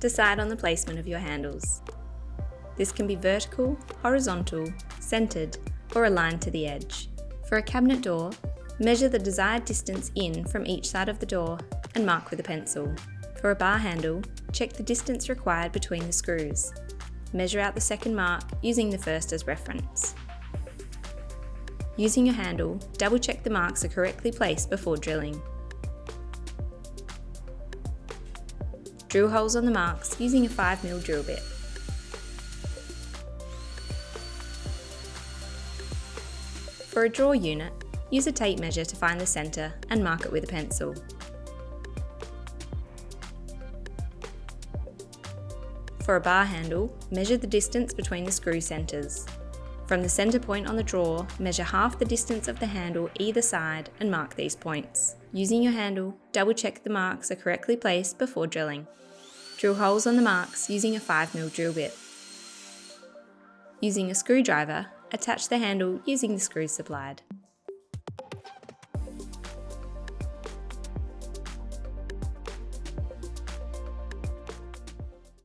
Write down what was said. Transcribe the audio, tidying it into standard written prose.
decide on the placement of your handles. This can be vertical, horizontal, centered, or aligned to the edge. For a cabinet door, measure the desired distance in from each side of the door and mark with a pencil. For a bar handle, check the distance required between the screws. Measure out the second mark using the first as reference. Using your handle, double check the marks are correctly placed before drilling. Drill holes on the marks using a 5mm drill bit. For a drawer unit, use a tape measure to find the centre and mark it with a pencil. For a bar handle, measure the distance between the screw centres. From the centre point on the drawer, measure half the distance of the handle either side and mark these points. Using your handle, double check the marks are correctly placed before drilling. Drill holes on the marks using a 5mm drill bit. Using a screwdriver, attach the handle using the screws supplied.